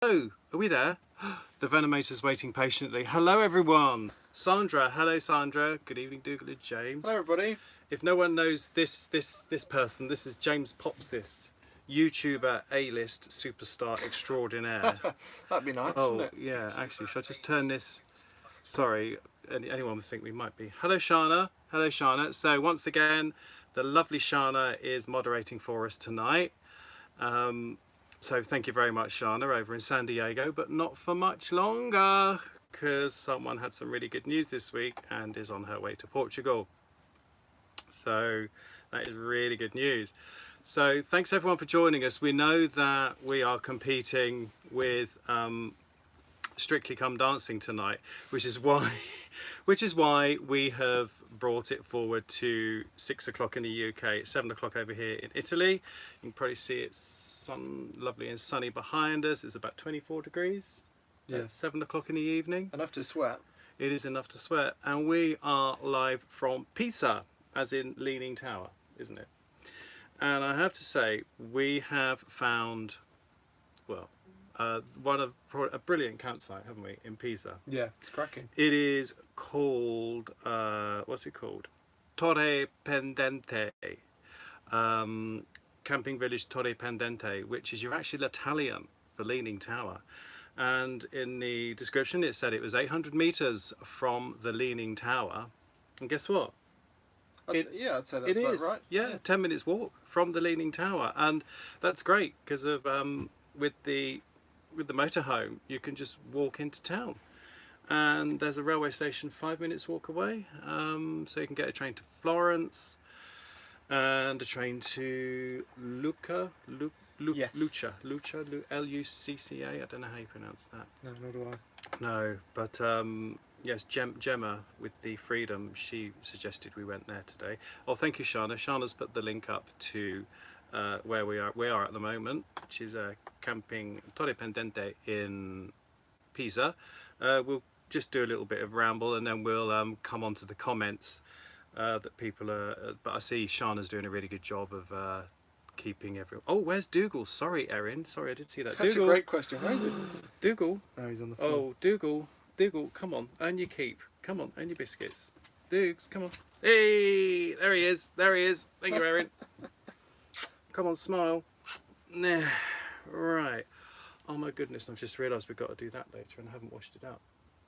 Oh, are we there? The Venomator's waiting patiently. Hello everyone. Sandra, hello Sandra. Good evening, Dougal and James. Hello everybody. If no one knows this person, this is James Popsys, YouTuber, A-list, superstar extraordinaire. That'd be nice, Oh, wouldn't it? yeah, actually, should I just turn this? Sorry, anyone would think we might be. Hello Shana. Hello Shana. So once again, the lovely Shana is moderating for us tonight. So thank you very much, Shana, over in San Diego, but not for much longer, because someone had some really good news this week and is on her way to Portugal. So that is really good news. So thanks everyone for joining us. We know that we are competing with Strictly Come Dancing tonight, which is why we have brought it forward to 6 o'clock in the UK. It's 7 o'clock over here in Italy. You can probably see it's lovely and sunny behind us. It's about 24 degrees. Yeah. At 7 o'clock in the evening. Enough to sweat. It is enough to sweat. And we are live from Pisa, as in Leaning Tower, isn't it? And I have to say, we have found, well, a brilliant campsite, haven't we, in Pisa? Yeah, it's cracking. It is called, what's it called? Torre Pendente. Camping village Torre Pendente, which is, you're actually Italian for Leaning Tower. And in the description it said it was 800 meters from the Leaning Tower. And guess what? Yeah, I'd say that's about right. Yeah, 10 minutes walk from the Leaning Tower. And that's great because of with the motorhome, you can just walk into town. And there's a railway station 5 minutes walk away. So you can get a train to Florence and a train to Lucca, Yes. Lucca, Lucca, I don't know how you pronounce that. No, nor do I. No, but yes, Gemma with the Freedom, she suggested we went there today. Oh, thank you, Shana. Shana's put the link up to where we are at the moment, which is camping Torre Pendente in Pisa. We'll just do a little bit of ramble and then we'll come on to the comments that people are. But I see Shana's doing a really good job of keeping everyone. Oh, where's Dougal? Sorry, Erin. Sorry, I did see that. That's Dougal. a great question. Where is it? Dougal. Oh, he's on the phone. Oh, Dougal, come on, earn your keep. Come on, earn your biscuits. Dougs, come on. Hey, there he is. Thank you, Erin. Come on, smile. Nah, right. Oh my goodness, I've just realised we've got to do that later and I haven't washed it out.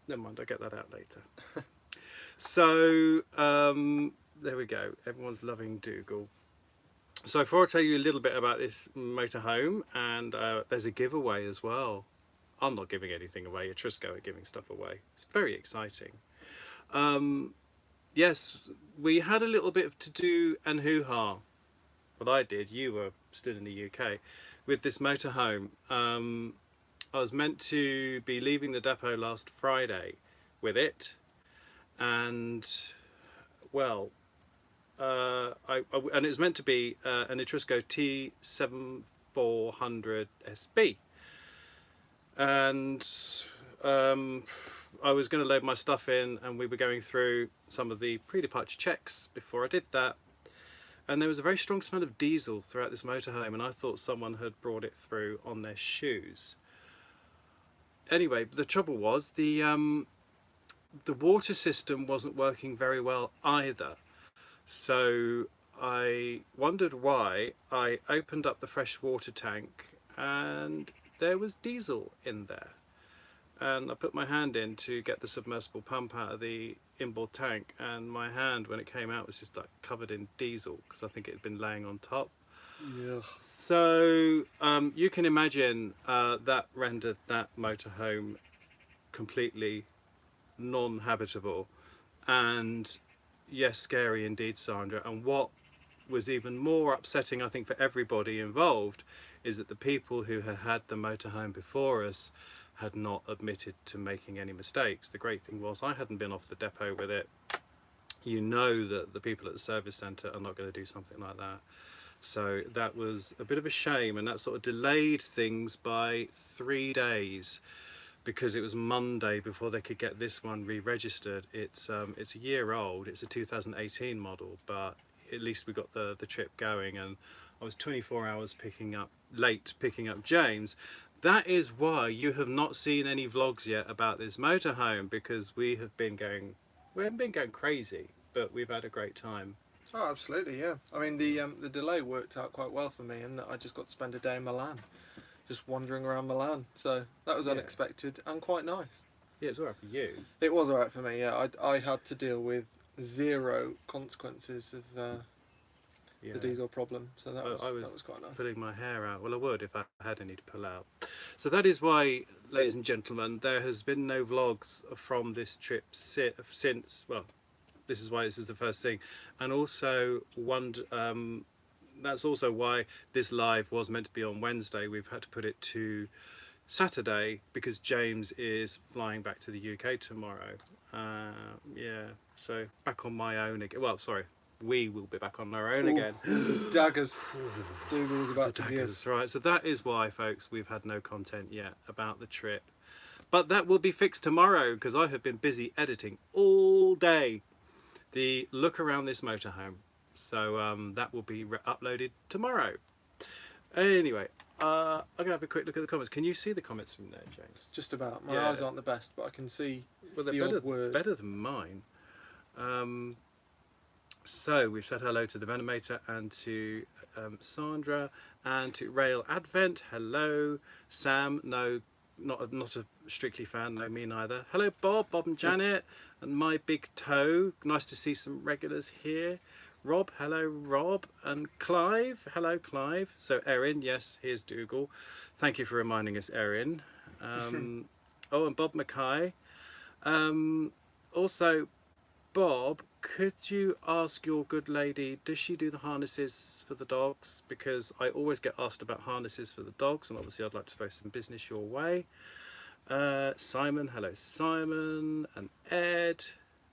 Never mind, I'll get that out later. So, there we go. Everyone's loving Dougal. So before I tell you a little bit about this motorhome, and there's a giveaway as well. I'm not giving anything away, Etrusco are giving stuff away. It's very exciting. Yes, we had a little bit of to-do and hoo-ha. Well, I did, you were still in the UK, with this motorhome. I was meant to be leaving the depot last Friday with it, and well, and it was meant to be an Etrusco T7400 SB, and I was going to load my stuff in and we were going through some of the pre-departure checks before I did that, and there was a very strong smell of diesel throughout this motorhome and I thought someone had brought it through on their shoes. Anyway, the trouble was the water system wasn't working very well either. So I wondered why. I opened up the fresh water tank and there was diesel in there. And I put my hand in to get the submersible pump out of the inboard tank, and my hand, when it came out, was just like covered in diesel because I think it had been laying on top. Yeah. So you can imagine that rendered that motorhome completely non-habitable, and yes, scary indeed, Sandra. And what was even more upsetting, I think, for everybody involved, is that the people who had had the motorhome before us had not admitted to making any mistakes. The great thing was I hadn't been off the depot with it. You know that the people at the service centre are not going to do something like that. So that was a bit of a shame, and that sort of delayed things by 3 days because it was Monday before they could get this one re-registered. It's a year old, it's a 2018 model, but at least we got the trip going, and I was 24 hours late picking up James. That is why you have not seen any vlogs yet about this motorhome, because we haven't been going crazy, but we've had a great time. Oh, absolutely, yeah. I mean, the delay worked out quite well for me, and I just got to spend a day in Milan, just wandering around Milan. So that was Yeah. unexpected and quite nice. Yeah, it's alright for you. It was alright for me, yeah. I had to deal with zero consequences of Yeah. the diesel problem, so that I was that was quite nice. pulling my hair out. Well, I would if I had any to pull out. So that is why, ladies and gentlemen, there has been no vlogs from this trip since. Well, this is why this is the first thing, and also that's also why this live was meant to be on Wednesday. We've had to put it to Saturday because James is flying back to the UK tomorrow. Yeah, so back on my own again. Well, sorry, we will be back on our own again. The daggers. Dougal's about to be Daggers, right. So that is why, folks, we've had no content yet about the trip. But that will be fixed tomorrow because I have been busy editing all day the look around this motorhome. So that will be uploaded tomorrow. Anyway, I'm going to have a quick look at the comments. Can you see the comments from there, James? Just about. My Yeah. eyes aren't the best, but I can see Well, they're the odd word. better than mine. So we've said hello to the Venomator and to Sandra and to Rail Advent. Hello, Sam. No, not a strictly fan. No, me neither. Hello, Bob and Janet, and my big toe. Nice to see some regulars here. Rob, hello, Rob, and Clive. Hello, Clive. So Erin, yes, here's Dougal. Thank you for reminding us, Erin. Oh, and Bob Mackay. Also, Bob, could you ask your good lady, does she do the harnesses for the dogs? Because I always get asked about harnesses for the dogs, and obviously I'd like to throw some business your way. Simon, hello Simon, and Ed.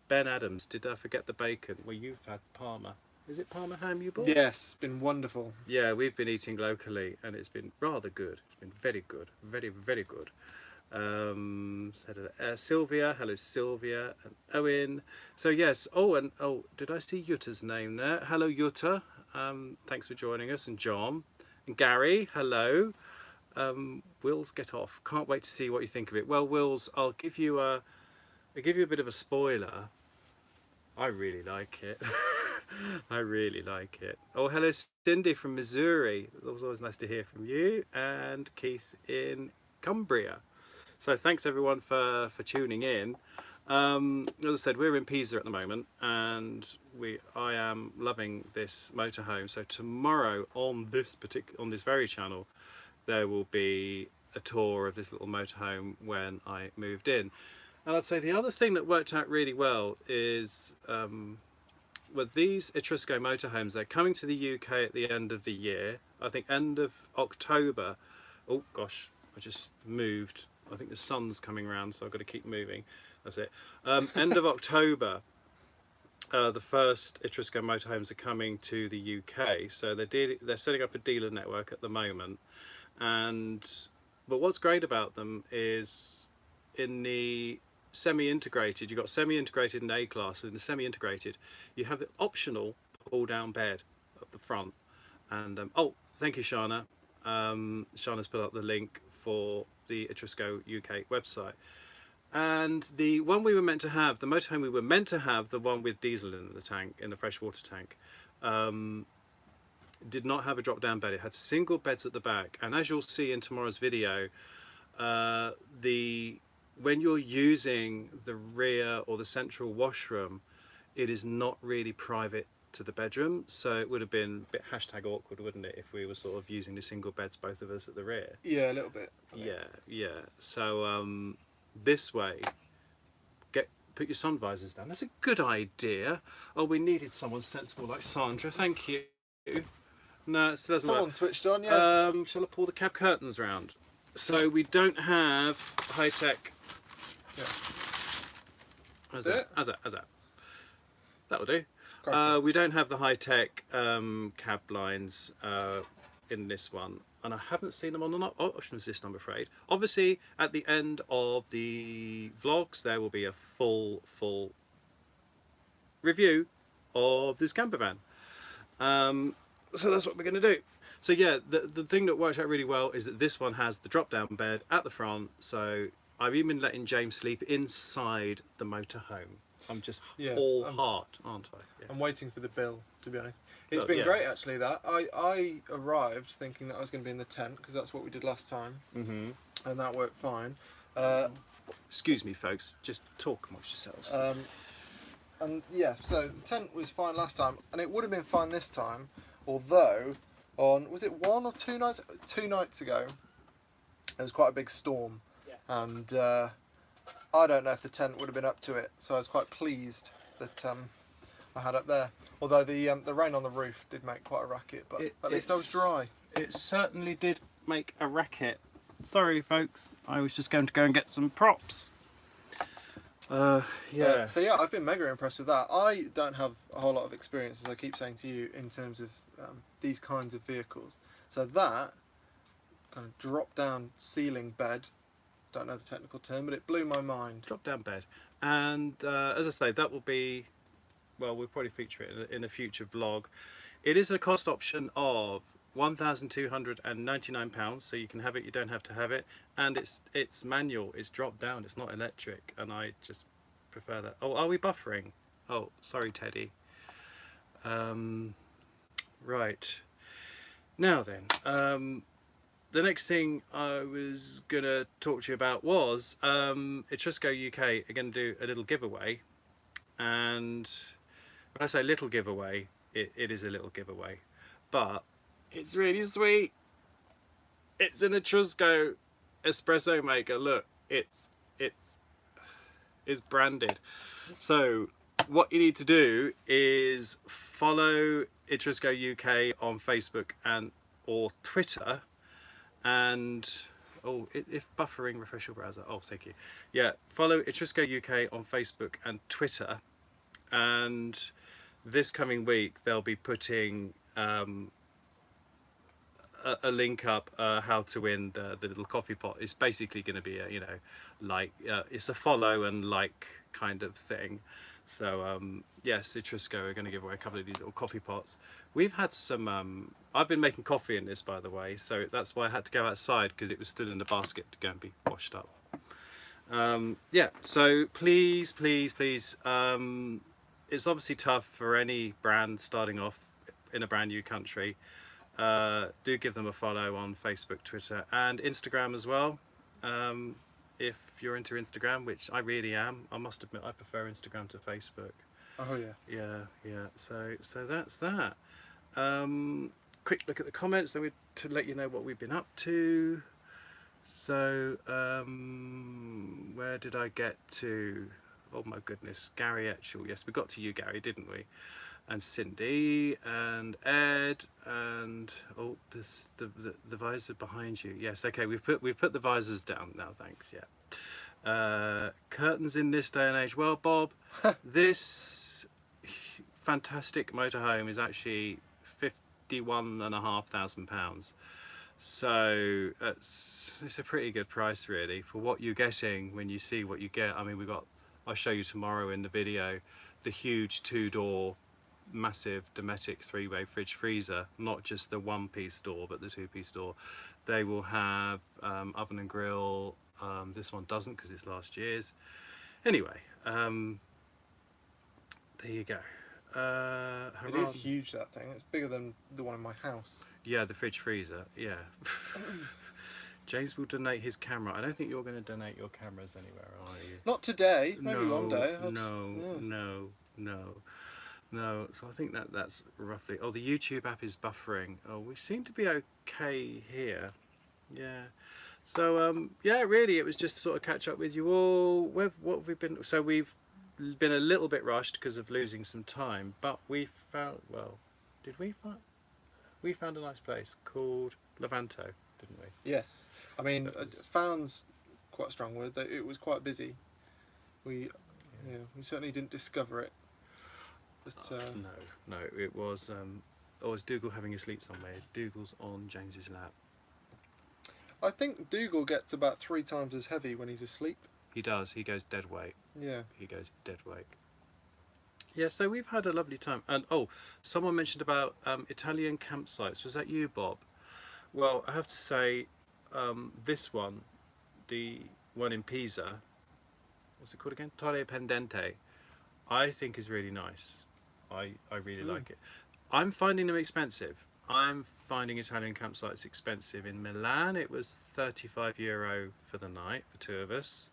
Ben Adams, did I forget the bacon? Well, you've had Parma. Is it Parma ham you bought? Yes, been wonderful. Yeah, we've been eating locally, and it's been rather good. It's been very good, very, very good. Sylvia, hello Sylvia, and Owen. So yes, did I see Yutta's name there? Hello Yutta, thanks for joining us, and John, and Gary, hello. Wills, get off. Can't wait to see what you think of it. Well, Wills, I'll give you a bit of a spoiler. I really like it. I really like it. Oh, hello Cindy from Missouri. It was always nice to hear from you, and Keith in Cumbria. So thanks everyone for tuning in. As I said, we're in Pisa at the moment, and I am loving this motorhome. So tomorrow on this very channel, there will be a tour of this little motorhome when I moved in. And I'd say the other thing that worked out really well is with these Etrusco motorhomes, they're coming to the UK at the end of the year. I think end of October. Oh gosh, I just moved. I think the sun's coming around, so I've got to keep moving. That's it. End of October, the first Etrusco motorhomes are coming to the UK. So they're setting up a dealer network at the moment. But what's great about them is in the semi-integrated, you've got semi-integrated and A-class. In the semi-integrated, you have the optional pull-down bed at the front. And oh, thank you, Shana. Shana's put up the link for the Etrusco UK website. And the one we were meant to have, the motorhome we were meant to have, the one with diesel in the tank, in the freshwater tank, did not have a drop-down bed. It had single beds at the back. And as you'll see in tomorrow's video, when you're using the rear or the central washroom, it is not really private to the bedroom, so it would have been a bit #awkward, wouldn't it, if we were sort of using the single beds, both of us at the rear. Yeah, a little bit. Yeah. So this way, put your sun visors down. That's a good idea. Oh, we needed someone sensible like Sandra. Thank you. No, it still doesn't Someone work. switched on, yeah. Shall I pull the cab curtains round? So we don't have high-tech. Yeah. How's that? That'll do. Crikey. We don't have the high-tech cab blinds in this one, and I haven't seen them on an option assist, I'm afraid. Obviously, at the end of the vlogs, there will be a full review of this camper van. So that's what we're going to do. So yeah, the thing that works out really well is that this one has the drop down bed at the front. So I've even letting James sleep inside the motorhome. I'm just Yeah, all heart, aren't I? Yeah. I'm waiting for the bill, to be honest. It's Well, been yeah. great actually. That I arrived thinking that I was going to be in the tent because that's what we did last time, Mm-hmm. and that worked fine. Excuse me, folks. Just talk amongst yourselves. And yeah, so the tent was fine last time, and it would have been fine this time, although was it 1 or 2 nights? 2 nights ago, there was quite a big storm, and I don't know if the tent would have been up to it. So I was quite pleased that I had up there. Although the rain on the roof did make quite a racket, but at least I was dry. It certainly did make a racket. Sorry, folks. I was just going to go and get some props. Yeah. So yeah, I've been mega impressed with that. I don't have a whole lot of experience, as I keep saying to you, in terms of these kinds of vehicles. So that kind of drop-down ceiling bed, don't know the technical term, but it blew my mind. Drop down bed. And as I say, that will be, well, we'll probably feature it in a future vlog. It is a cost option of £1,299, so you can have it, you don't have to have it, and it's manual, it's drop down, it's not electric, and I just prefer that. Oh, are we buffering? Oh, sorry, Teddy. Right. Now then, the next thing I was gonna talk to you about was Etrusco UK are going to do a little giveaway, and when I say little giveaway, it is a little giveaway, but it's really sweet. It's an Etrusco espresso maker. Look, it's branded. So what you need to do is follow Etrusco UK on Facebook and or Twitter, and if buffering, refresh your browser. Oh, thank you. Yeah, follow Etrusco UK on Facebook and Twitter, and this coming week they'll be putting a link up how to win the little coffee pot. It's basically going to be a, you know, like it's a follow and like kind of thing. So yes, Etrusco are going to give away a couple of these little coffee pots. We've had some I've been making coffee in this, by the way, so that's why I had to go outside, because it was still in the basket to go and be washed up. Yeah, so please it's obviously tough for any brand starting off in a brand new country. Do give them a follow on Facebook, Twitter and Instagram as well, if you're into Instagram, which I really am. I must admit I prefer Instagram to Facebook. Oh yeah. Yeah, so that's that. Quick look at the comments then to let you know what we've been up to. So where did I get to? Oh my goodness, Gary Etchell. Yes, we got to you, Gary, didn't we? And Cindy and Ed and oh, the visor behind you. Yes, okay, we've put the visors down now. Thanks. Yeah. Curtains in this day and age. Well, Bob, this fantastic motorhome is actually £51,500. So it's a pretty good price, really, for what you're getting when you see what you get. I mean, I'll show you tomorrow in the video the huge 2-door massive Dometic 3-way fridge freezer, not just the 1-piece door but the 2-piece door. They will have oven and grill. This one doesn't because it's last year's. Anyway, there you go. It is huge, that thing. It's bigger than the one in my house. Yeah, the fridge freezer, yeah. James will donate his camera. I don't think you're going to donate your cameras anywhere, are you? Not today, maybe No, one day. No. So I think that's roughly. Oh, the YouTube app is buffering. Oh, we seem to be okay here. Yeah. So yeah, really, it was just to sort of catch up with you all. What have we been? So we've been a little bit rushed because of losing some time, but we found. Well, did we find? We found a nice place called Levanto, didn't we? Yes. I mean, found's quite a strong word. It was quite busy. We certainly didn't discover it. But, no, it was. Was Dougal having a sleep somewhere? Dougal's on James's lap. I think Dougal gets about 3 times as heavy when he's asleep. He does. He goes dead weight. Yeah. He goes dead weight. Yeah, so we've had a lovely time. And oh, someone mentioned about Italian campsites. Was that you, Bob? Well, I have to say, this one, the one in Pisa, what's it called again? Torre Pendente, I think is really nice. I really Mm. like it. I'm finding them expensive. I'm finding Italian campsites expensive. In Milan, it was €35 for the night for two of us.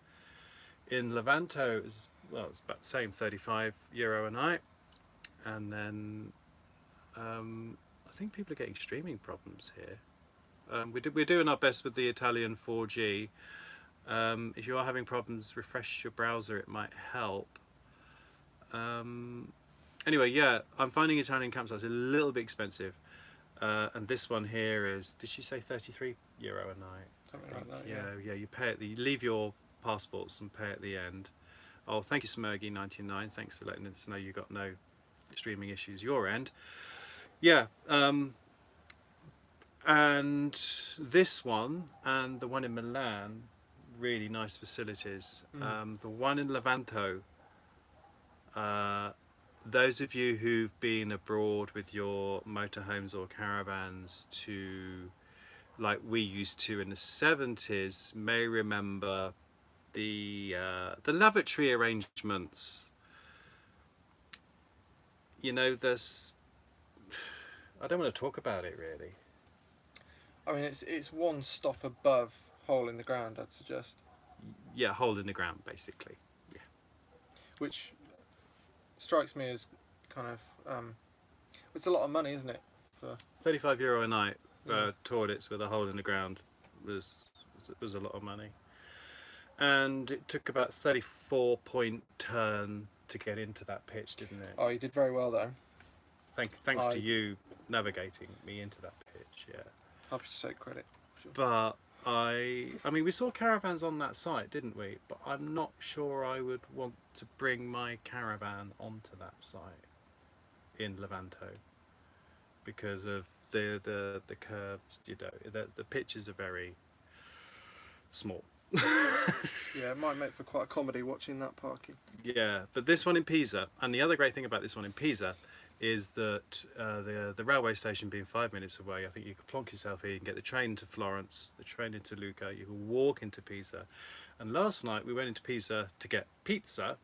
In Levanto, it was, well, it's about the same, €35 a night. And then I think people are getting streaming problems here. We're doing our best with the Italian 4G. If you are having problems, refresh your browser, it might help. Anyway, yeah, I'm finding Italian campsites a little bit expensive. And this one here is, did she say €33 a night? Something like that. Yeah, you pay at you leave your passports and pay at the end. Oh, thank you, Smurgy99. Thanks for letting us know you got no streaming issues your end. Yeah, and this one and the one in Milan, really nice facilities. The one in Levanto, those of you who've been abroad with your motorhomes or caravans to, like we used to in the 70s, may remember the lavatory arrangements. You know, there's, I don't want to talk about it really. I mean, it's one stop above hole in the ground, I'd suggest. Yeah, hole in the ground basically. Yeah. Which strikes me as kind of it's a lot of money, isn't it? For €35 a night for Yeah. toilets with a hole in the ground was a lot of money. And it took about 34-point turn to get into that pitch, didn't it? Oh, you did very well though. Thanks to you navigating me into that pitch, yeah. Happy to take credit. Sure. But I mean, we saw caravans on that site, didn't we? But I'm not sure I would want to bring my caravan onto that site in Levanto because of the curves. You know, the pitches are very small. Yeah, it might make for quite a comedy watching that parking. Yeah, but this one in Pisa, and the other great thing about this one in Pisa is that the railway station being 5 minutes away, I think you could plonk yourself here, you can get the train to Florence, the train into Lucca, you can walk into Pisa. And last night we went into Pisa to get pizza,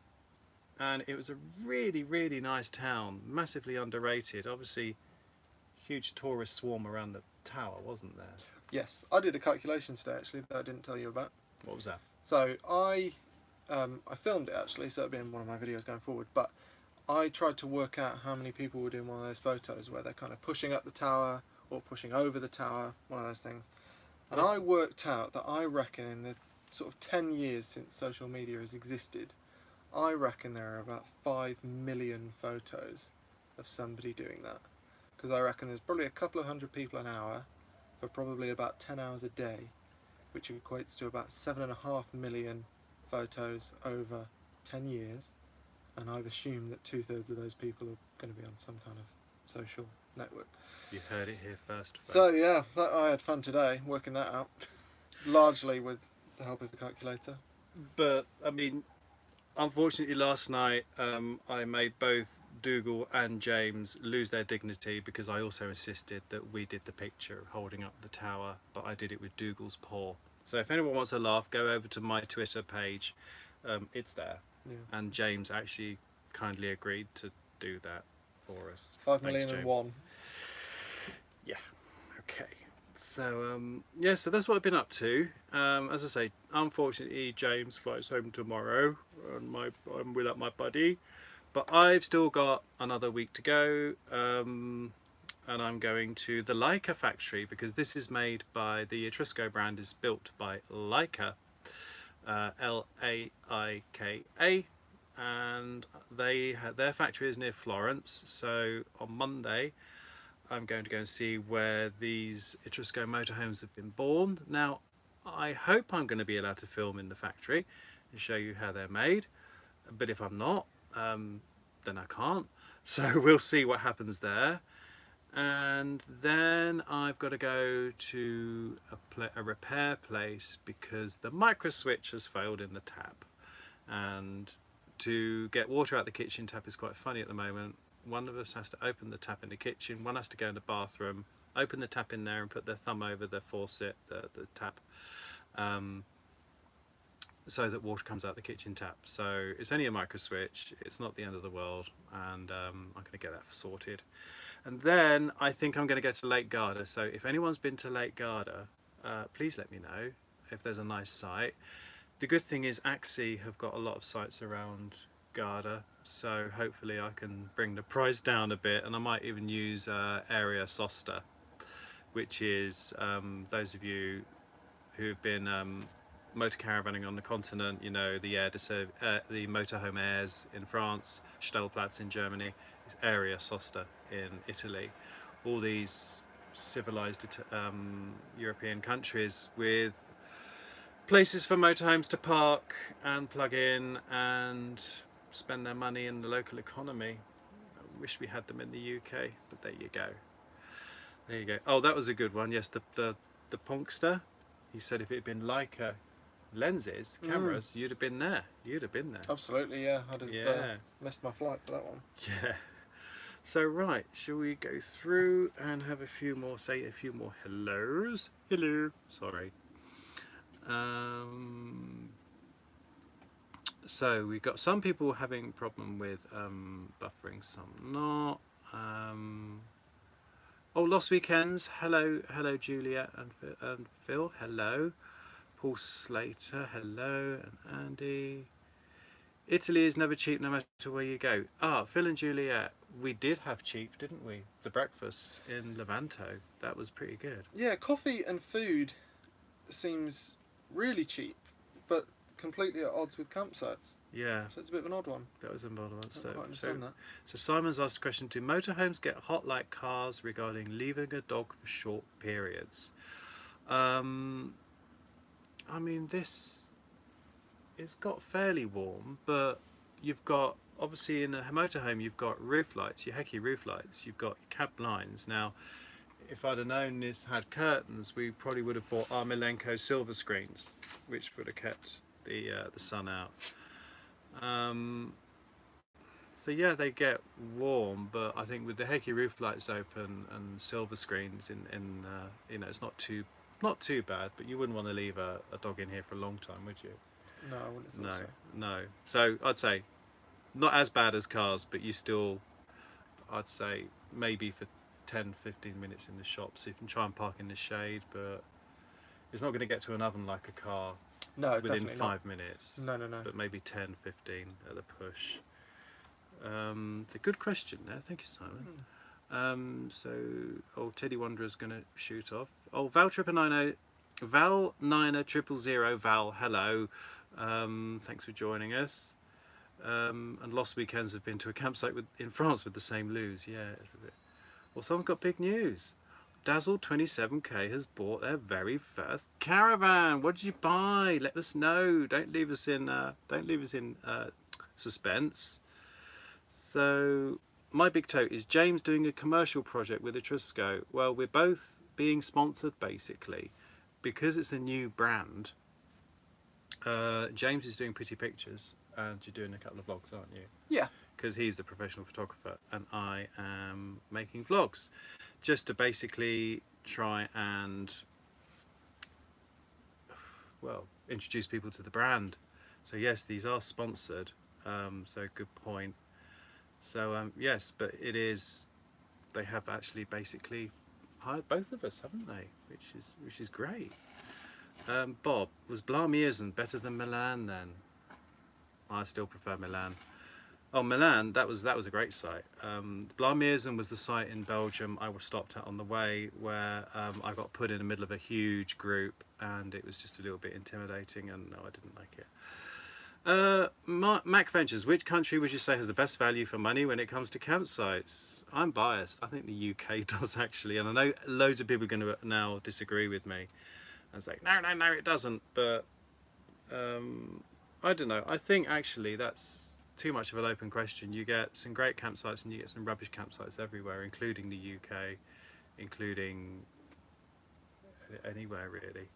and it was a really, really nice town, massively underrated. Obviously, huge tourist swarm around the tower, wasn't there? Yes, I did a calculation today actually that I didn't tell you about. What was that? So I filmed it actually, so it'll be in one of my videos going forward. But I tried to work out how many people were doing one of those photos where they're kind of pushing up the tower or pushing over the tower, one of those things. And I worked out that I reckon in the sort of 10 years since social media has existed, I reckon there are about 5 million photos of somebody doing that. Because I reckon there's probably a couple of hundred people an hour for probably about 10 hours a day, which equates to about 7.5 million photos over 10 years. And I've assumed that 2/3 of those people are going to be on some kind of social network. You heard it here first. Folks. So yeah, I had fun today working that out, largely with the help of a calculator. But I mean, unfortunately, last night I made both Dougal and James lose their dignity because I also insisted that we did the picture holding up the tower, but I did it with Dougal's paw. So if anyone wants to laugh, go over to my Twitter page. It's there. Yeah. And James actually kindly agreed to do that for us. 5 Thanks, million James. and one. Yeah. Okay. So yeah, so that's what I've been up to. As I say, unfortunately, James flies home tomorrow, and I'm without my buddy. But I've still got another week to go, and I'm going to the Leica factory because this is made by the Etrusco brand, is built by Leica. Laika, and their factory is near Florence. So on Monday I'm going to go and see where these Etrusco motorhomes have been born. Now I hope I'm going to be allowed to film in the factory and show you how they're made, but if I'm not, then I can't. So we'll see what happens there. And then I've got to go to a repair place because the micro switch has failed in the tap, and to get water out the kitchen tap is quite funny at the moment. One of us has to open the tap in the kitchen, one has to go in the bathroom, open the tap in there and put their thumb over the faucet, the tap, so that water comes out the kitchen tap. So it's only a micro switch, it's not the end of the world, and I'm going to get that sorted. And then I think I'm going to go to Lake Garda. So if anyone's been to Lake Garda, please let me know if there's a nice site. The good thing is Axie have got a lot of sites around Garda, so hopefully I can bring the price down a bit, and I might even use Area Sosta, which is those of you who've been motor caravanning on the continent, you know, the the motorhome airs in France, Stellplatz in Germany, Area Sosta in Italy, all these civilized European countries with places for motorhomes to park and plug in and spend their money in the local economy. I wish we had them in the UK, but there you go. There you go. Oh, that was a good one. Yes, the Punkster. He said if it had been Leica lenses, cameras, you'd have been there. You'd have been there. Absolutely, yeah. I'd have missed my flight for that one. Yeah. So right, shall we go through and have a few more? Say a few more hellos. Hello. Sorry. So we've got some people having problem with buffering, some not. Oh, Lost Weekends. Hello, Juliet and Phil. Hello, Paul Slater. Hello, and Andy. Italy is never cheap, no matter where you go. Ah, Phil and Juliet. We did have cheap, didn't we? The breakfast in Levanto. That was pretty good. Yeah, coffee and food seems really cheap, but completely at odds with campsites. Yeah. So it's a bit of an odd one. That was an odd one. I don't quite understand that. So Simon's asked a question: do motorhomes get hot like cars regarding leaving a dog for short periods? I mean, it's got fairly warm, but you've got, obviously in a motorhome, you've got roof lights, your Heki roof lights, you've got your cab blinds. Now, if I'd have known this had curtains, we probably would have bought our Milenko silver screens, which would have kept the sun out. So yeah, they get warm, but I think with the Heki roof lights open and silver screens in you know, it's not too bad. But you wouldn't want to leave a dog in here for a long time, would you? No, I wouldn't have thought so. No. So I'd say not as bad as cars, but you still, I'd say maybe for 10-15 minutes in the shop, so you can try and park in the shade, but it's not going to get to an oven like a car within 5 minutes. No. But maybe 10-15 at the push. It's a good question there. Thank you, Simon. So Teddy Wanderer's going to shoot off. Oh, Val 900, Val 9000, Val, hello. Thanks for joining us. And Lost Weekends have been to a campsite in France with the same loos. Yeah, it's a bit. Well, someone's got big news. Dazzle 27K has bought their very first caravan. What did you buy? Let us know. Don't leave us in suspense. So my big tote is James doing a commercial project with Etrusco. Well, we're both being sponsored basically because it's a new brand. James is doing pretty pictures and you're doing a couple of vlogs, aren't you? Yeah. Because he's the professional photographer and I am making vlogs just to basically try and, well, introduce people to the brand. So yes, these are sponsored, so good point. So yes, but it is, they have actually basically hired both of us, haven't they? Which is great. Bob, was Blarmiersen better than Milan then? I still prefer Milan. Oh, Milan, that was a great site. Blarmiersen was the site in Belgium I was stopped at on the way, where I got put in the middle of a huge group and it was just a little bit intimidating, and no, I didn't like it. Mac Ventures, which country would you say has the best value for money when it comes to campsites? I'm biased. I think the UK does actually, and I know loads of people are going to now disagree with me and say, no, it doesn't. But I don't know. I think actually that's too much of an open question. You get some great campsites and you get some rubbish campsites everywhere, including the UK, including anywhere really.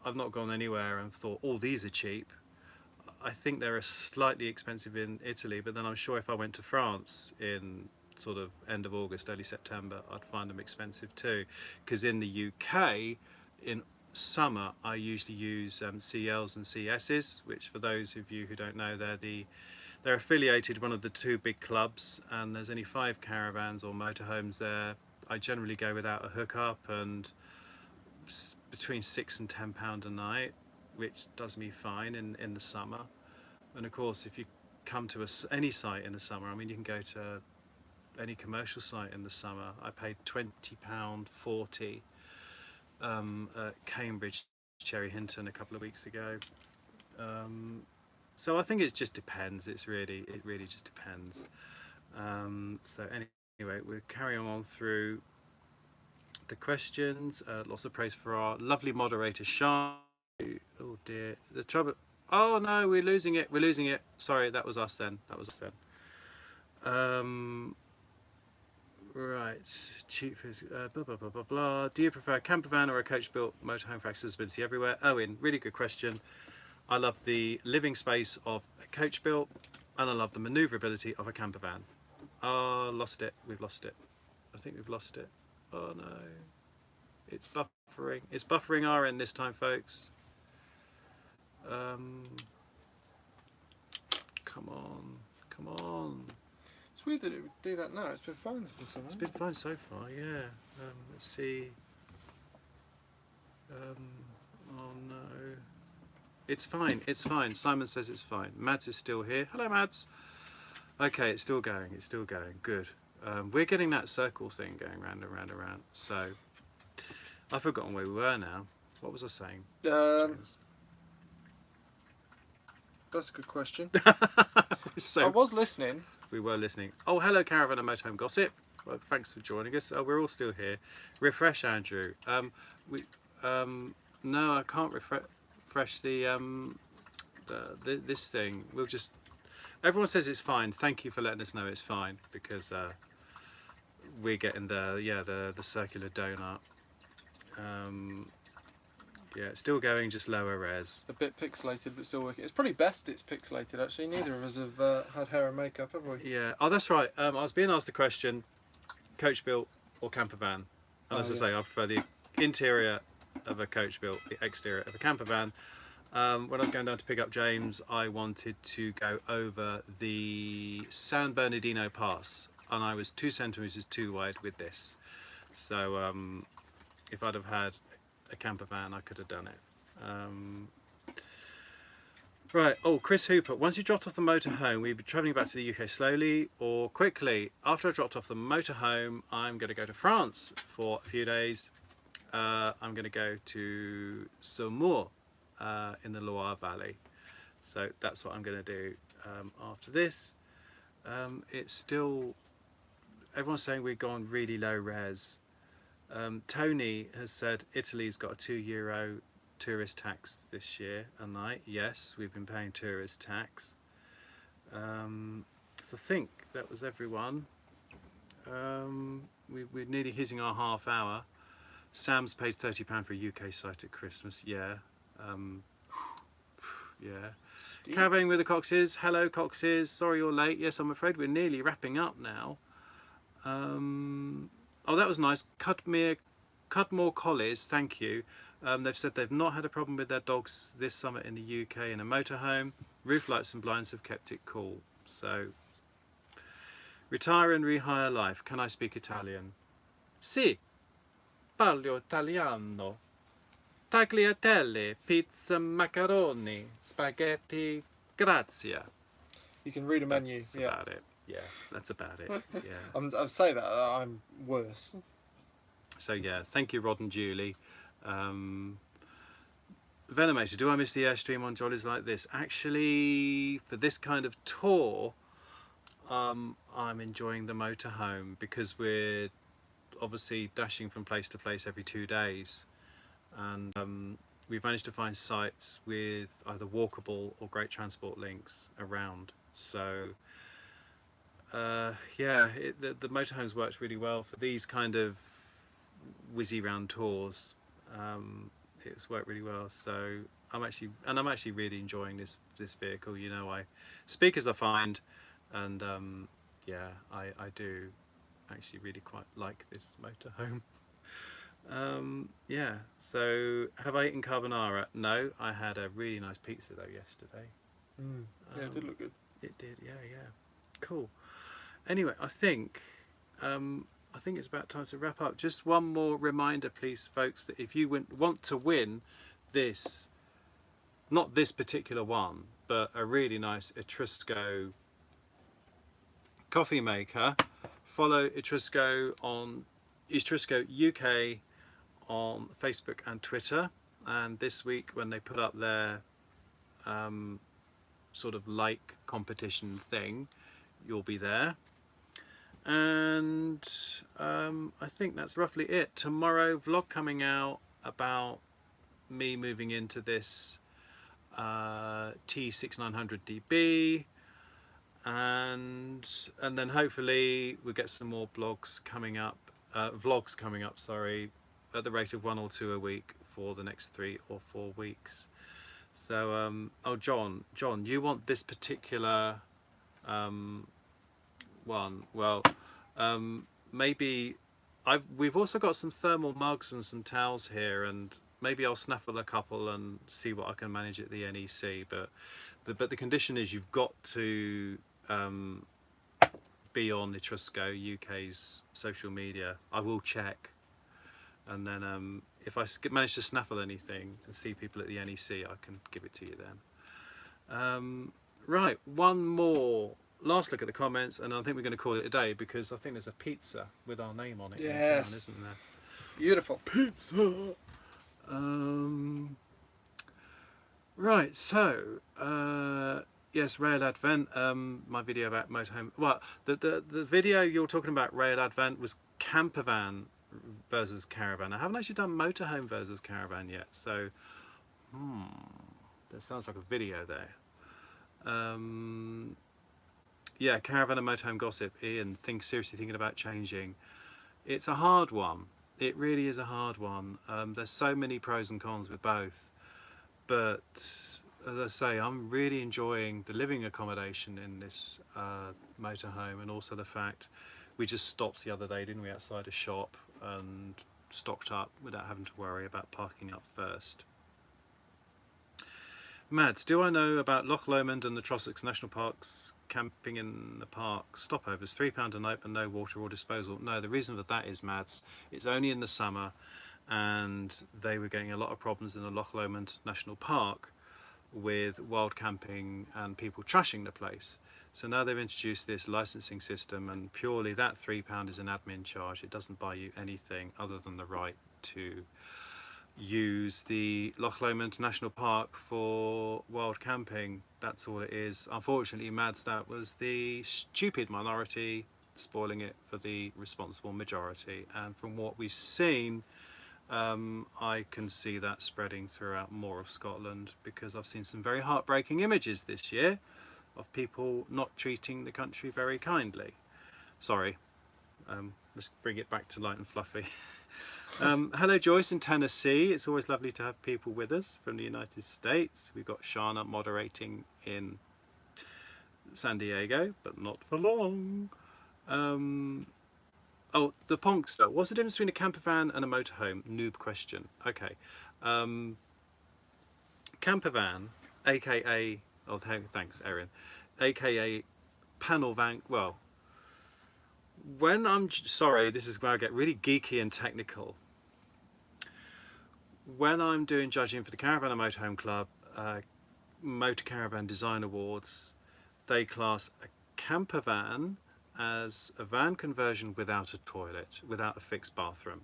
I've not gone anywhere and thought, oh, these are cheap. I think they're slightly expensive in Italy, but then I'm sure if I went to France in sort of end of August, early September, I'd find them expensive too. Because in the UK, in summer, I usually use CLs and CSs, which for those of you who don't know, they're affiliated with one of the two big clubs, and there's only 5 caravans or motorhomes there. I generally go without a hookup, and between £6 and £10 a night, which does me fine in the summer. And of course, if you come to any site in the summer, I mean, you can go to any commercial site in the summer. I paid £20.40 at Cambridge, Cherry Hinton, a couple of weeks ago. So I think it just depends. It really just depends. So anyway, we're carrying on through the questions. Lots of praise for our lovely moderator, Sean. Oh dear, the trouble. Oh no, we're losing it. We're losing it. Sorry, that was us then. That was us then. Right, cheap is blah blah blah blah blah. Do you prefer a camper van or a coach-built motorhome for accessibility everywhere? Owen, really good question. I love the living space of a coach-built, and I love the manoeuvrability of a camper van. Oh, lost it. We've lost it. I think we've lost it. Oh no, it's buffering. It's buffering our end this time, folks. Come on, come on. It's weird that it would do that now. It's been fine for some It's been fine so far, yeah. Let's see. Oh no. It's fine, it's fine. Simon says it's fine. Mads is still here. Hello, Mads. Okay, it's still going, it's still going. Good. We're getting that circle thing going round and round and round. So, I've forgotten where we were now. What was I saying? That's a good question. So, I was listening. We were listening. Oh, hello, Caravan and Motorhome Gossip. Well, thanks for joining us. Oh, we're all still here. Refresh, Andrew. No, I can't refresh this thing. We'll just. Everyone says it's fine. Thank you for letting us know it's fine, because we're getting the circular donut. Yeah, it's still going, just lower res. A bit pixelated, but still working. It's probably best it's pixelated, actually. Neither of us have had hair and makeup, have we? Yeah. Oh, that's right. I was being asked the question, coach built or camper van. And as I say, I prefer the interior of a coach built, the exterior of a camper van. When I was going down to pick up James, I wanted to go over the San Bernardino Pass, and I was 2 centimeters too wide with this. So if I'd have had a camper van, I could have done it. Right. Oh, Chris Hooper. Once you dropped off the motorhome, will you be travelling back to the UK slowly or quickly? After I dropped off the motorhome, I'm going to go to France for a few days. I'm going to go to Saumur in the Loire Valley. So that's what I'm going to do after this. It's still, everyone's saying we've gone really low res. Tony has said Italy's got a €2 tourist tax this year a night. Yes, we've been paying tourist tax. So I think that was everyone. We're nearly hitting our half hour. Sam's paid £30 for a UK site at Christmas. Yeah. Yeah. Caravan with the Coxes. Hello, Coxes. Sorry you're late. Yes, I'm afraid we're nearly wrapping up now. Oh, that was nice. Cudmore Collies, thank you. They've said they've not had a problem with their dogs this summer in the UK in a motorhome. Roof lights and blinds have kept it cool. So, retire and rehire life. Can I speak Italian? Sì, parlo italiano. Tagliatelle, pizza, macaroni, spaghetti, grazie. You can read a menu. That's about it. Yeah, that's about it. Yeah. I'd say that I'm worse. So yeah, thank you, Rod and Julie. Venomator, do I miss the Airstream on jollies like this? Actually, for this kind of tour, I'm enjoying the motorhome because we're obviously dashing from place to place every 2 days, and we've managed to find sites with either walkable or great transport links around. So yeah, the motorhomes works really well for these kind of whizzy round tours. It's worked really well. So I'm actually really enjoying this vehicle. You know, speakers are fine, and yeah, I do actually really quite like this motorhome. Yeah, so have I eaten carbonara? No, I had a really nice pizza though yesterday. Yeah, it did look good. It did, yeah, yeah. Cool. Anyway, I think it's about time to wrap up. Just one more reminder, please, folks, that if you want to win this, not this particular one, but a really nice Etrusco coffee maker, follow Etrusco on Etrusco UK on Facebook and Twitter. And this week, when they put up their sort of like competition thing, you'll be there. And I think that's roughly it. Tomorrow, vlog coming out about me moving into this T6900DB, and then hopefully we'll get some more vlogs coming up, sorry, at the rate of 1 or 2 a week for the next 3 or 4 weeks. So oh, John, you want this particular one? Well, maybe we've also got some thermal mugs and some towels here, and maybe I'll snaffle a couple and see what I can manage at the NEC. But the condition is you've got to be on Etrusco UK's social media. I will check, and then if I manage to snaffle anything and see people at the NEC, I can give it to you then. Right, one more last look at the comments, and I think we're going to call it a day, because I think there's a pizza with our name on it in town, isn't there? Beautiful Pizza. Right, so yes, Rail Advent, my video about motorhome. Well, the video you're talking about, Rail Advent, was campervan versus caravan. I haven't actually done motorhome versus caravan yet, so that sounds like a video there. Yeah, caravan and motorhome gossip. Ian, seriously thinking about changing. It's a hard one. It really is a hard one. There's so many pros and cons with both, but as I say, I'm really enjoying the living accommodation in this motorhome, and also the fact we just stopped the other day, didn't we, outside a shop and stocked up without having to worry about parking up first. Mads, do I know about Loch Lomond and the Trossachs National Parks camping in the park stopovers? £3 a night and no water or disposal. No, the reason for that is, Mads, it's only in the summer, and they were getting a lot of problems in the Loch Lomond National Park with wild camping and people trashing the place. So now they've introduced this licensing system, and purely that £3 is an admin charge. It doesn't buy you anything other than the right to use the Loch Lomond National Park for wild camping. That's all it is. Unfortunately, Mads, that was the stupid minority spoiling it for the responsible majority, and from what we've seen, I can see that spreading throughout more of Scotland, because I've seen some very heartbreaking images this year of people not treating the country very kindly. Sorry, let's bring it back to light and fluffy. Hello Joyce in Tennessee. It's always lovely to have people with us from the United States. We've got Shana moderating in San Diego, but not for long. Oh, the Ponkster. What's the difference between a camper van and a motorhome? Noob question. Okay. Camper van, aka, oh thanks Erin, aka panel van. Well, when sorry, this is where I get really geeky and technical. When I'm doing judging for the Caravan and Motorhome Club Motor Caravan Design Awards, they class a camper van as a van conversion without a toilet, without a fixed bathroom.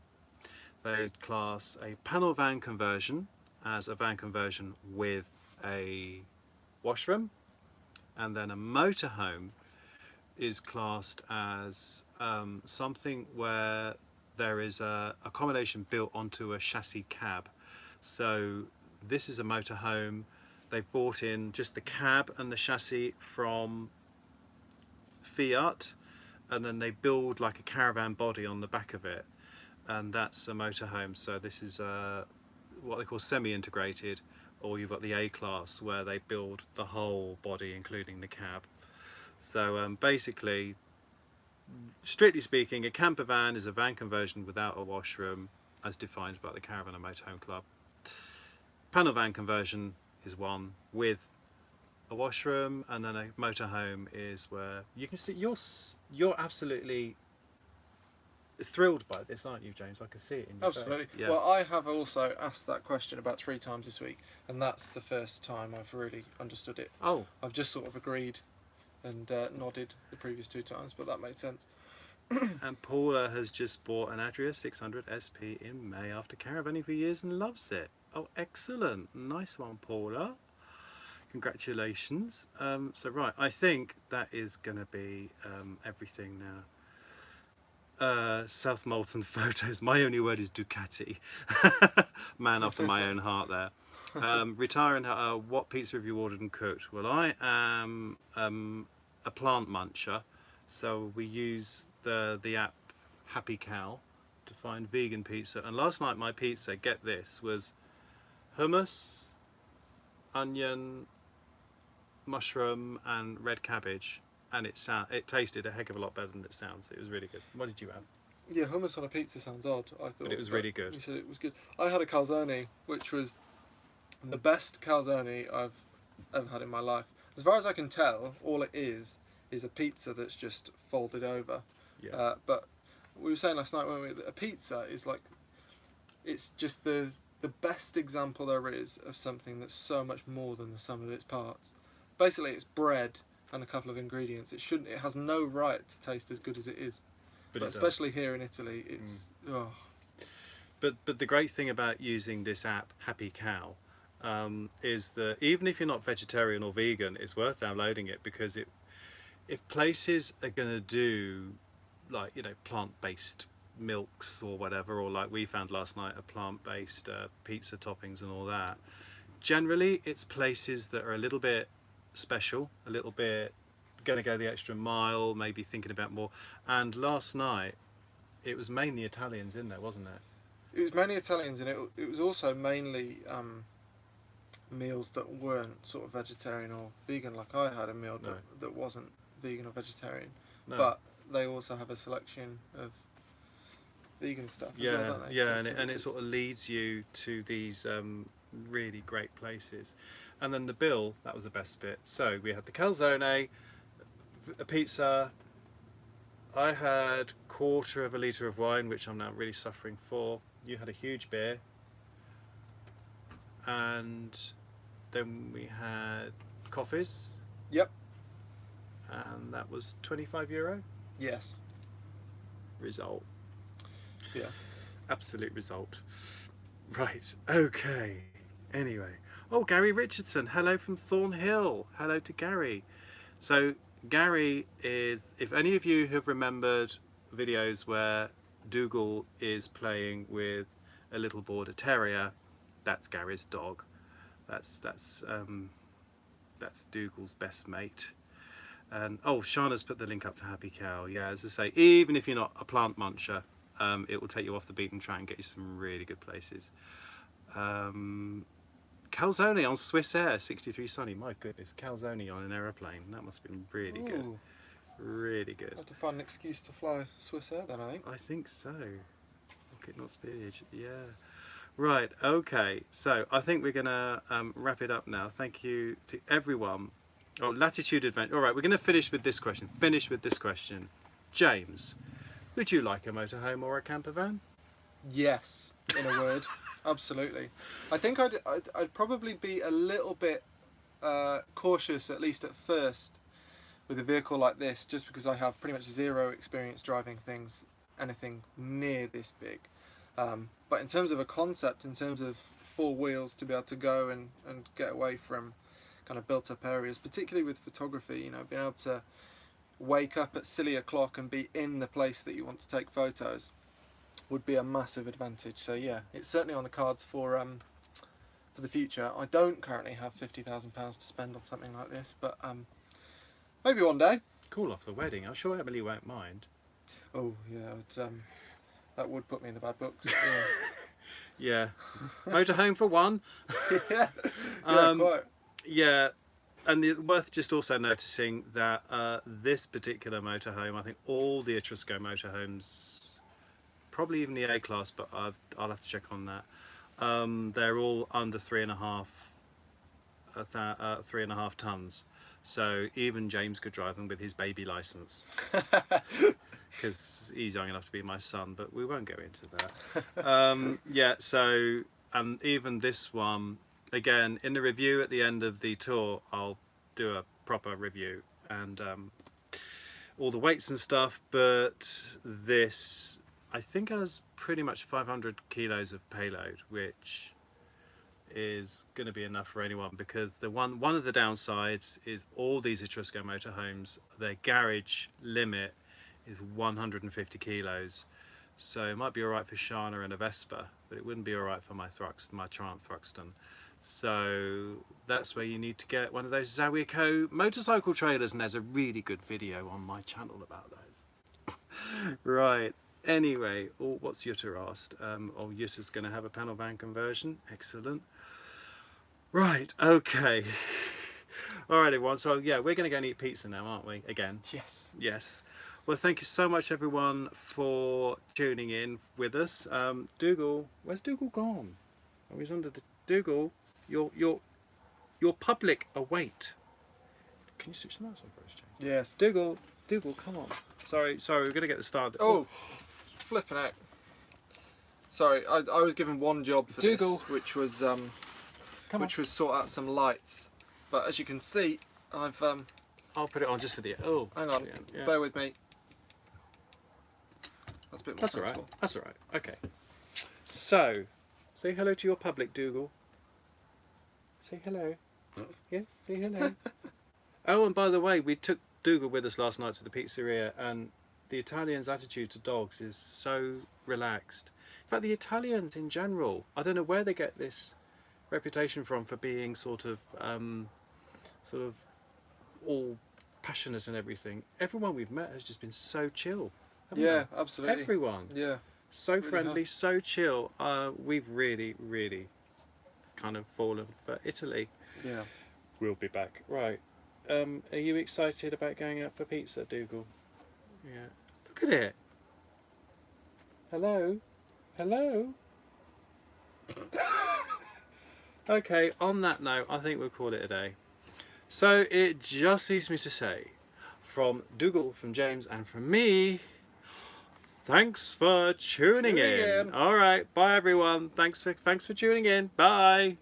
They class a panel van conversion as a van conversion with a washroom, and then a motorhome is classed as something where there is a accommodation built onto a chassis cab. So this is a motorhome. They've bought in just the cab and the chassis from Fiat, and then they build like a caravan body on the back of it, and that's a motorhome. So this is what they call semi-integrated, or you've got the A-class where they build the whole body including the cab. So basically strictly speaking, a camper van is a van conversion without a washroom, as defined by the Caravan and Motorhome Club. Panel van conversion is one with a washroom, and then a motorhome is where you can see you're absolutely thrilled by this, aren't you, James? I can see it in your Absolutely. face. Yeah. Well, I have also asked that question about 3 times this week, and that's the first time I've really understood it. Oh, I've just sort of agreed and nodded the previous 2 times, but that made sense. and Paula has just bought an Adria 600 SP in May after caravanning for years and loves it. Oh, excellent. Nice one, Paula. Congratulations. So, right, I think that is going to be everything now. South Molton photos. My only word is Ducati. Man after my own heart there. Retiring. What pizza have you ordered and cooked? Well, I am a plant muncher, so we use the app Happy Cow to find vegan pizza. And last night my pizza, get this, was hummus, onion, mushroom, and red cabbage. And it tasted a heck of a lot better than it sounds. It was really good. What did you have? Yeah, hummus on a pizza sounds odd, I thought. But it was really good. You said it was good. I had a calzone, which was the best calzone I've ever had in my life. As far as I can tell, all it is a pizza that's just folded over. Yeah. But we were saying last night, weren't we, that a pizza is like, it's just the best example there is of something that's so much more than the sum of its parts. Basically, it's bread and a couple of ingredients. It has no right to taste as good as it is. But especially here in Italy, it's But the great thing about using this app, Happy Cow, is that even if you're not vegetarian or vegan, it's worth downloading it, because if places are going to do, like, plant-based milks or whatever, or like we found last night, a plant-based pizza toppings and all that, generally it's places that are a little bit special, a little bit going to go the extra mile, maybe thinking about more. And last night it was mainly Italians in there, wasn't it? It was mainly Italians, and it was also mainly meals that weren't sort of vegetarian or vegan. Like I had a meal that wasn't vegan or vegetarian, but they also have a selection of vegan stuff as well, don't they? Yeah, and it sort of leads you to these really great places. And then the bill, that was the best bit. So we had the calzone, a pizza. I had 1/4 of a litre of wine, which I'm now really suffering for. You had a huge beer. And then we had coffees. Yep. And that was €25. Yes. Result. Yeah. Absolute result. Right, okay. Anyway. Oh, Gary Richardson. Hello from Thornhill. Hello to Gary. So Gary is, if any of you have remembered videos where Dougal is playing with a little border terrier, that's Gary's dog. That's Dougal's best mate. And oh, Shana's put the link up to Happy Cow. Yeah, as I say, even if you're not a plant muncher, it will take you off the beaten track and get you some really good places. Calzone on Swiss Air 63 Sunny. My goodness, calzone on an aeroplane. That must have been really good. Really good. I'll have to find an excuse to fly Swiss Air then, I think. I think so. Rocket, not spillage. Yeah. Right, okay. So I think we're going to wrap it up now. Thank you to everyone. Oh, Latitude Adventure. All right, we're going to finish with this question. James, would you like a motorhome or a camper van? Yes, in a word. Absolutely. I think I'd probably be a little bit cautious, at least at first, with a vehicle like this, just because I have pretty much zero experience driving anything near this big. But in terms of a concept, in terms of 4 wheels to be able to go and get away from kind of built up areas, particularly with photography, being able to wake up at silly o'clock and be in the place that you want to take photos would be a massive advantage. So yeah, it's certainly on the cards for the future. I don't currently have £50,000 to spend on something like this, but maybe one day. Cool off the wedding. I'm sure Emily won't mind. Oh yeah, that would put me in the bad books. Yeah. Yeah. Motorhome for one. Yeah. Yeah, quite. Yeah. And worth just also noticing that this particular motorhome, I think all the Etrusco motorhomes, probably even the A class, but I'll have to check on that. They're all under 3.5 tons. So even James could drive them with his baby license, because he's young enough to be my son. But we won't go into that. Yeah. So and even this one. Again, in the review at the end of the tour, I'll do a proper review and all the weights and stuff, but this, I think, has pretty much 500 kilos of payload, which is going to be enough for anyone, because one of the downsides is all these Etrusco motorhomes, their garage limit is 150 kilos. So it might be alright for Shana and a Vespa, but it wouldn't be alright for my Triumph Thruxton. So that's where you need to get one of those Zawico motorcycle trailers, and there's a really good video on my channel about those. Right, anyway, what's Jutta asked? Jutta's going to have a panel van conversion. Excellent. Right, okay. Alright everyone, so yeah, we're going to go and eat pizza now, aren't we? Again. Yes. Yes. Well, thank you so much everyone for tuning in with us. Dougal, where's Dougal gone? Oh, he's under the... Dougal, your public await. Can you switch the lights on for us, James? Yes. Dougal, come on. Sorry, we're going to get the start. Oh, flipping out. Sorry, I was given one job for Dougal, this, which was sort out some lights. But as you can see, I've I'll put it on just for the... Oh, hang on, yeah. bear with me. That's a bit more That's all right. sensible. That's all right. Okay. So, say hello to your public, Dougal. Say hello. Yes, say hello. Oh, and by the way, we took Dougal with us last night to the pizzeria, and the Italians' attitude to dogs is so relaxed. In fact, the Italians in general, I don't know where they get this reputation from for being sort of all passionate and everything. Everyone we've met has just been so chill. Yeah, absolutely. Everyone. Yeah. So Really friendly, have. so chill. We've really, really kind of fallen for Italy. Yeah. We'll be back. Right. Are you excited about going out for pizza, Dougal? Yeah. Look at it. Hello? Hello? Okay, on that note, I think we'll call it a day. So it just leaves me to say, from Dougal, from James, and from me, thanks for tuning in. All right, bye everyone. Thanks for tuning in. Bye.